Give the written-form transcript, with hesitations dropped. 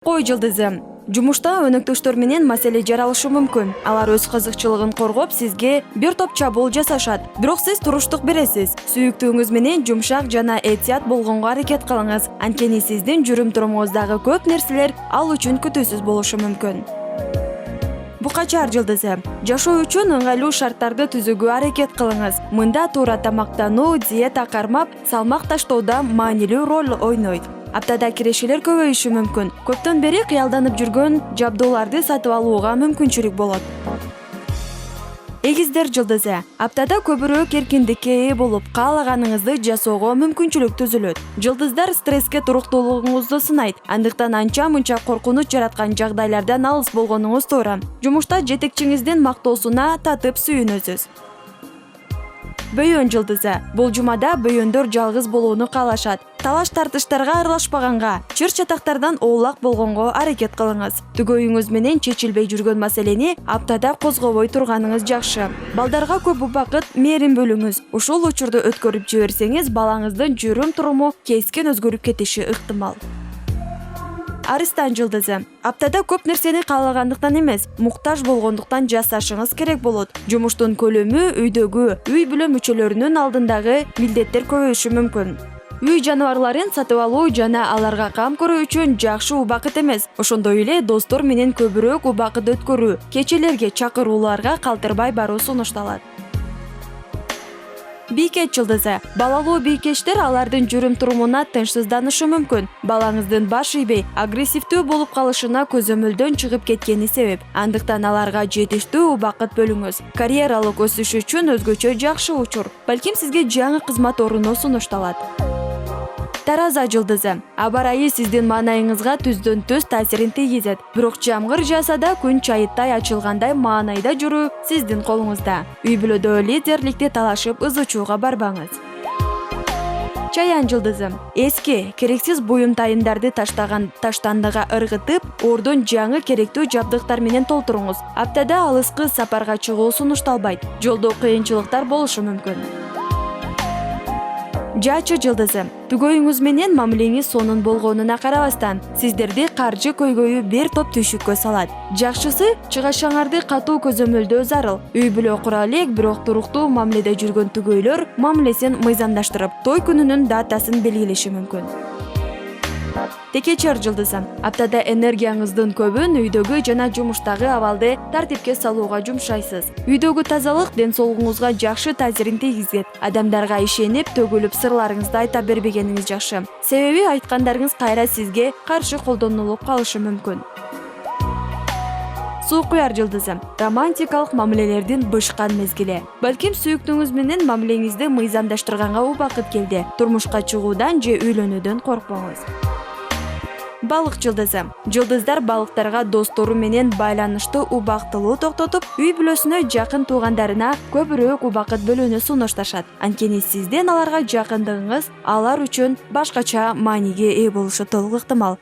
Кой жылдызы. Жумушта өнөктөштөр менен маселе жаралышы мүмкүн. Алар өз кызыкчылыгын коргоп, сизге бир топ чабуул жасашат. Бирок сиз туруштук бересиз. Сүйүктүүңүз менен жумшак жана этият болгонго аракет кылыңыз. Анткени сиздин жүрүм-турумуңуздагы көп нерселер ал үчүн күтүүсүз болушу мүмкүн. Букачар жылдызы. Жашоо үчүн ыңгайлуу шарттарды түзүүгө аракет кылыңыз. Мында туура тамактануу, диета кармап, салмак таштоодо маанилүү роль ойнойт. Аптада кирешелер көбөйүшү мүмкүн. Көптөн бери кыялданып жүргөн жабдууларды сатып алууга мүмкүнчүлүк болот. Эгиздер жылдызы. Аптада көбүрөөк эркиндикке ээ болуп, каалаганыңызды жасоого мүмкүнчүлүк түзүлөт. Жылдыздар стресске туруктуулугуңузду сынайт. Андыктан анча-мунча коркунуч жараткан жагдайлардан алыс болгонуңуз туура. Жумушта жетекчиңиздин мактоосуна татып сүйүнөсүз. Бөйөн жылдызы. Бул жумада бөйөндөр жалгыз болууну каалашат. Талаш-тартыштарга аралашпаганга, чыр-чатактардан оолак болгонго аракет кылыңыз. Түгөйүңүз менен чечилбей жүргөн маселени аптада козгобой турганыңыз жакшы. Балдарга көп убакыт мээрим бөлүңүз. Ушул учурду өткөрүп жиберсеңиз, балаңыздын жүрүм-туруму кескен өзгөрүп кетиши ыктымал. Арыстан жылдызы. Аптада көп нерсени каалагандыктан эмес, муктаж болгондуктан жасашыңыз керек болот. Жумуштун көлөмү үйдөгү үй-бүлө мүчөлөрүнүн алдындагы милдеттер көбөйүшү мүмкүн. Үй жаныбарларын сатып алуу жана аларга кам көрүү үчүн жакшы убакыт эмес. Ошондой эле достор менен көбүрөөк убакыт өткөрүү, кечелерге чакырууларга калтырбай баруу сунушталат. Бийкеч жылдызы. Балалуу бийкечтер алардын жүрүм-турумуна тынчсызданышы мүмкүн. Балаңыздын баш ийбей, агрессивдүү болуп калышына көзөмөлдөн чыгып кеткени себеп. Андыктан аларга жетиштүү убакыт бөлүңүз. Карьералык өсүш үчүн өзгөчө жакшы учур. Балким сизге жаңы кызмат орunu сунушталат. Тараза жылдызы. Аба ырайы сиздин маанайыңызга түздөн-түз таасирин тийгизет. Бирок жамгыр жааса да күн чайыттай ачылгандай маанайда жүрүү сиздин колуңузда. Үй-бүлөдө лидерликти талашып ызычууга барбаңыз. Чаян жылдызы. Эски, керексиз буюм тайындарды таштандыга ыргытып, ордун жаңы керектүү жабдыктар менен толтуруңуз. Аптада алыскы сапарга чыгуу сунушталбайт. Жолдо кыйынчылыктар болушу мүмкүн. Жачы жылдызы. Түгөйүңүз менен мамилеңиз сонун болгонуна карабастан, сиздерди каржы көйгөйү бир топ түйшүккө салат. Жакшысы, чыгашаңарды катуу көзөмөлдөө зарыл. Үй-бүлө кура элек, бирок туруктуу мамиледе жүргөн түгөйлөр мамилесин мыйзамдаштырып, той күнүнүн датасын белгилеши мүмкүн. Текечер жылдызы. Аптада энергияңыздын көбүн үйдөгү жана жумуштагы абалды тартипке салууга жумшайсыз. Үйдөгү тазалык ден соолугуңузга жакшы таасирин тийгизет. Адамдарга ишенип, төгүлүп сырларыңызды айта бербегениңиз жакшы. Себеби айткандарыңыз кайра сизге каршы колдонулуп калышы мүмкүн. Суу куяр жылдызы. Романтикалык мамилелердин бышкан мезгили. Балким сүйүктүүңүз менен мамилеңизди мыйзамдаштырганга убакыт келди. Турмушка чыгуудан же үйлөнүүдөн коркпоңуз. Балык жылдызы. Жылдыздар балыктарга достору менен байланышты убактылуу токтотуп, үй-бүлөсүнө жакын туугандарына көбүрөөк убакыт бөлүүнү сунушташат. Анткени сиздин аларга жакындыгыңыз алар үчүн башкача мааниге ээ болушу толук ыктымал.